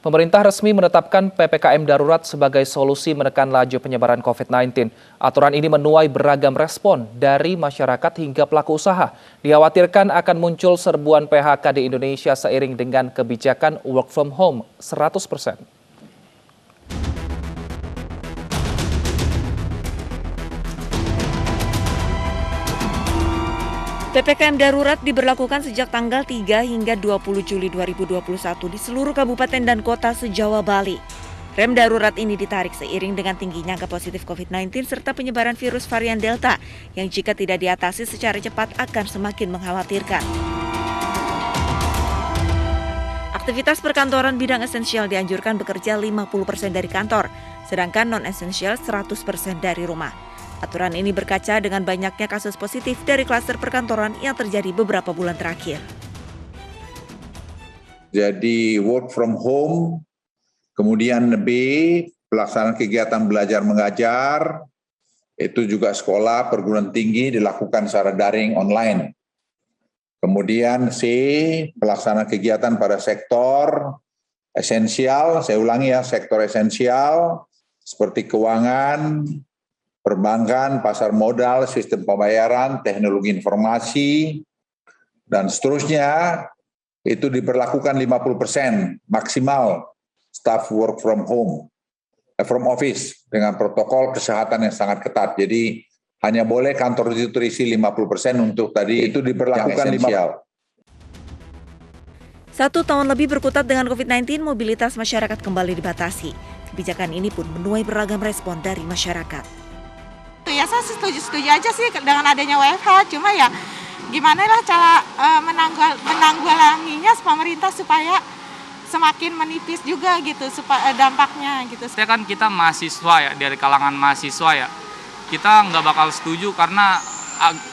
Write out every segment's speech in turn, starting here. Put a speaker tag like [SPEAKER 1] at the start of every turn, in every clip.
[SPEAKER 1] Pemerintah resmi menetapkan PPKM darurat sebagai solusi menekan laju penyebaran COVID-19. Aturan ini menuai beragam respon dari masyarakat hingga pelaku usaha. Dikhawatirkan akan muncul serbuan PHK di Indonesia seiring dengan kebijakan work from home 100%.
[SPEAKER 2] PPKM darurat diberlakukan sejak tanggal 3 hingga 20 Juli 2021 di seluruh kabupaten dan kota se-Jawa Bali. Rem darurat ini ditarik seiring dengan tingginya angka positif COVID-19 serta penyebaran virus varian Delta yang jika tidak diatasi secara cepat akan semakin mengkhawatirkan. Aktivitas perkantoran bidang esensial dianjurkan bekerja 50% dari kantor, sedangkan non-esensial 100% dari rumah. Aturan ini berkaca dengan banyaknya kasus positif dari klaster perkantoran yang terjadi beberapa bulan terakhir.
[SPEAKER 3] Jadi work from home, kemudian B, pelaksanaan kegiatan belajar mengajar, itu juga sekolah, perguruan tinggi dilakukan secara daring online. Kemudian C, pelaksanaan kegiatan pada sektor esensial, saya ulangi ya, sektor esensial, seperti keuangan, perbankan, pasar modal, sistem pembayaran, teknologi informasi, dan seterusnya, itu diberlakukan 50% maksimal staff work from home, from office, dengan protokol kesehatan yang sangat ketat. Jadi hanya boleh kantor itu terisi 50% untuk tadi itu diberlakukan 50%.
[SPEAKER 2] 1 tahun lebih berkutat dengan COVID-19, mobilitas masyarakat kembali dibatasi. Kebijakan ini pun menuai beragam respon dari masyarakat.
[SPEAKER 4] Ya saya setuju aja sih dengan adanya WFH, cuma ya gimana lah cara menanggulanginya pemerintah supaya semakin menipis juga gitu supaya dampaknya gitu.
[SPEAKER 5] Kan kita mahasiswa ya, dari kalangan mahasiswa ya, kita nggak bakal setuju karena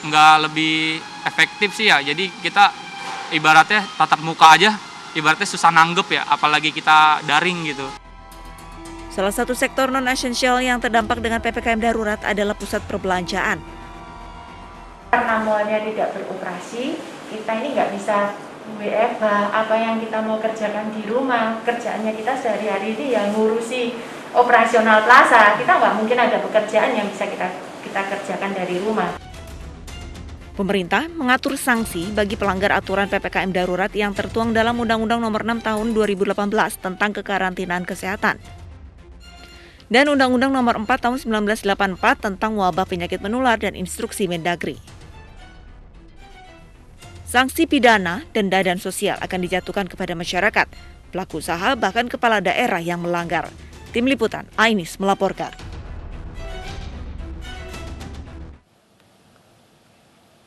[SPEAKER 5] nggak lebih efektif sih ya. Jadi kita ibaratnya tatap muka aja, ibaratnya susah nanggep ya, apalagi kita daring gitu.
[SPEAKER 2] Salah satu sektor non-esensial yang terdampak dengan PPKM darurat adalah pusat perbelanjaan.
[SPEAKER 6] Karena malnya tidak beroperasi, kita ini nggak bisa WFH, apa yang kita mau kerjakan di rumah, kerjaannya kita sehari-hari ini yang ngurusi operasional plaza, kita nggak mungkin ada pekerjaan yang bisa kita kerjakan dari rumah.
[SPEAKER 2] Pemerintah mengatur sanksi bagi pelanggar aturan PPKM darurat yang tertuang dalam Undang-Undang Nomor 6 Tahun 2018 tentang kekarantinaan kesehatan. Dan Undang-Undang Nomor 4 Tahun 1984 tentang wabah penyakit menular dan instruksi Mendagri. Sanksi pidana, denda dan sosial akan dijatuhkan kepada masyarakat, pelaku usaha bahkan kepala daerah yang melanggar. Tim Liputan, Ainis melaporkan.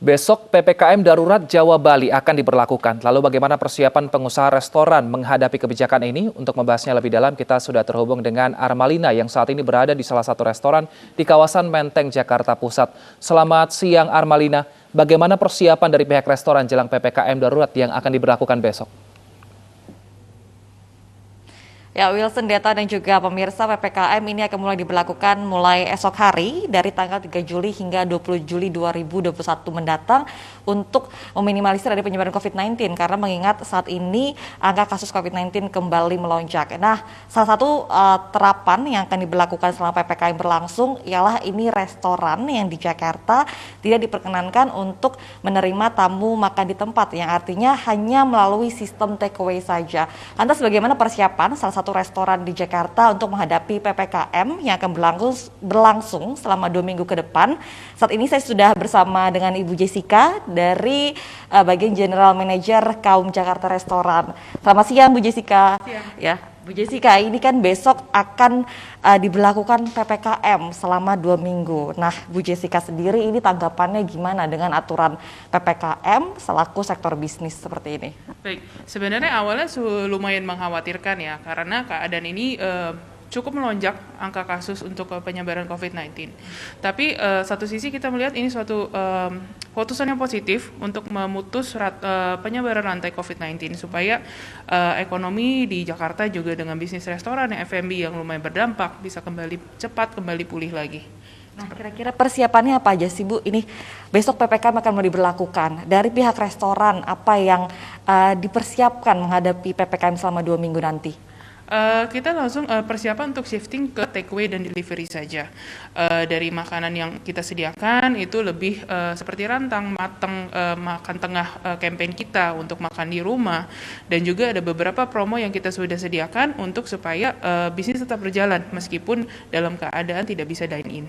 [SPEAKER 1] Besok PPKM darurat Jawa Bali akan diberlakukan. Lalu bagaimana persiapan pengusaha restoran menghadapi kebijakan ini? Untuk membahasnya lebih dalam kita sudah terhubung dengan Armalina yang saat ini berada di salah satu restoran di kawasan Menteng, Jakarta Pusat. Selamat siang Armalina, bagaimana persiapan dari pihak restoran jelang PPKM darurat yang akan diberlakukan besok?
[SPEAKER 7] Ya, Wilson, Deta dan juga pemirsa, PPKM ini akan mulai diberlakukan mulai esok hari dari tanggal 3 Juli hingga 20 Juli 2021 mendatang untuk meminimalisir dari penyebaran COVID-19 karena mengingat saat ini angka kasus COVID-19 kembali melonjak. Nah, salah satu terapan yang akan diberlakukan selama PPKM berlangsung ialah ini restoran yang di Jakarta tidak diperkenankan untuk menerima tamu makan di tempat, yang artinya hanya melalui sistem takeaway saja. Lantas bagaimana persiapan salah satu restoran di Jakarta untuk menghadapi PPKM yang akan berlangsung selama 2 minggu ke depan? Saat ini saya sudah bersama dengan Ibu Jessica dari bagian General Manager Kaum Jakarta Restoran. Selamat siang Bu Jessica. Ya, Bu Jessica, ini kan besok akan diberlakukan PPKM selama 2 minggu. Nah, Bu Jessica sendiri ini tanggapannya gimana dengan aturan PPKM selaku sektor bisnis seperti ini?
[SPEAKER 8] Baik, sebenarnya awalnya lumayan mengkhawatirkan ya, karena keadaan ini cukup melonjak angka kasus untuk penyebaran COVID-19. Tapi satu sisi kita melihat ini suatu keputusan yang positif untuk memutus penyebaran rantai COVID-19 supaya ekonomi di Jakarta juga dengan bisnis restoran yang F&B yang lumayan berdampak bisa kembali pulih lagi.
[SPEAKER 7] Nah, kira-kira persiapannya apa aja sih Bu? Ini besok PPKM akan mau diberlakukan. Dari pihak restoran apa yang dipersiapkan menghadapi PPKM selama 2 minggu nanti?
[SPEAKER 8] Kita langsung persiapan untuk shifting ke takeaway dan delivery saja. Dari makanan yang kita sediakan itu lebih seperti rantang, matang, makan tengah campaign kita untuk makan di rumah. Dan juga ada beberapa promo yang kita sudah sediakan untuk supaya bisnis tetap berjalan meskipun dalam keadaan tidak bisa dine-in.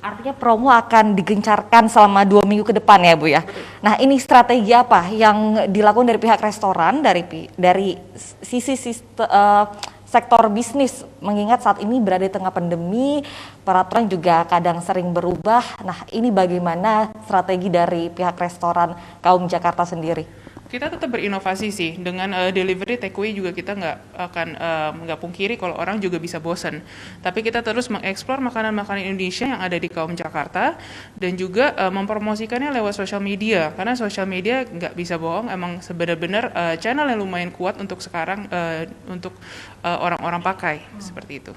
[SPEAKER 7] Artinya promo akan digencarkan selama 2 minggu ke depan ya Bu ya. Nah ini strategi apa yang dilakukan dari pihak restoran, dari sisi sektor bisnis, mengingat saat ini berada di tengah pandemi, peraturan juga kadang sering berubah. Nah ini bagaimana strategi dari pihak restoran Kaum Jakarta sendiri?
[SPEAKER 8] Kita tetap berinovasi sih dengan delivery takeaway juga kita nggak pungkiri kalau orang juga bisa bosan. Tapi kita terus mengeksplor makanan-makanan Indonesia yang ada di Kaum Jakarta dan juga mempromosikannya lewat sosial media karena sosial media nggak bisa bohong emang benar-benar channel yang lumayan kuat untuk sekarang untuk orang-orang pakai seperti itu.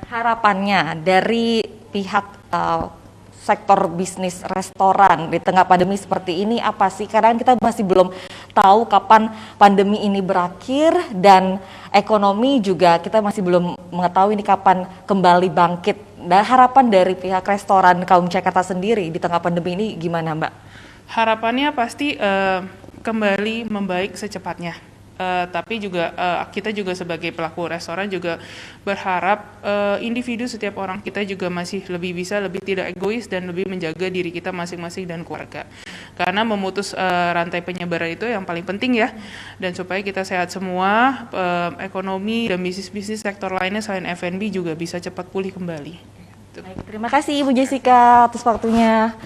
[SPEAKER 7] Harapannya dari pihak sektor bisnis restoran di tengah pandemi seperti ini apa sih? Karena kita masih belum tahu kapan pandemi ini berakhir dan ekonomi juga kita masih belum mengetahui ini kapan kembali bangkit. Dan harapan dari pihak restoran Kaum Jakarta sendiri di tengah pandemi ini gimana Mbak?
[SPEAKER 8] Harapannya pasti kembali membaik secepatnya. Tapi juga kita juga sebagai pelaku restoran juga berharap individu setiap orang kita juga masih lebih tidak egois dan lebih menjaga diri kita masing-masing dan keluarga. Karena memutus rantai penyebaran itu yang paling penting ya. Dan supaya kita sehat semua, ekonomi dan bisnis-bisnis sektor lainnya selain F&B juga bisa cepat pulih kembali.
[SPEAKER 7] Baik, terima kasih Ibu Jessica atas waktunya.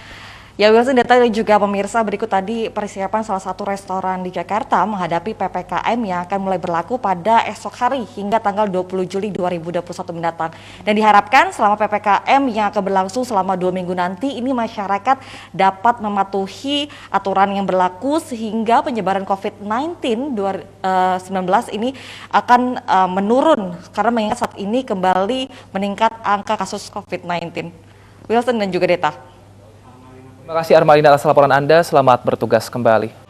[SPEAKER 7] Ya Wilson, data dan juga pemirsa, berikut tadi persiapan salah satu restoran di Jakarta menghadapi PPKM yang akan mulai berlaku pada esok hari hingga tanggal 20 Juli 2021 mendatang. Dan diharapkan selama PPKM yang akan berlangsung selama 2 minggu nanti, ini masyarakat dapat mematuhi aturan yang berlaku sehingga penyebaran COVID-19 ini akan menurun karena mengingat saat ini kembali meningkat angka kasus COVID-19. Wilson dan juga Deta.
[SPEAKER 1] Terima kasih Armalina atas laporan Anda, selamat bertugas kembali.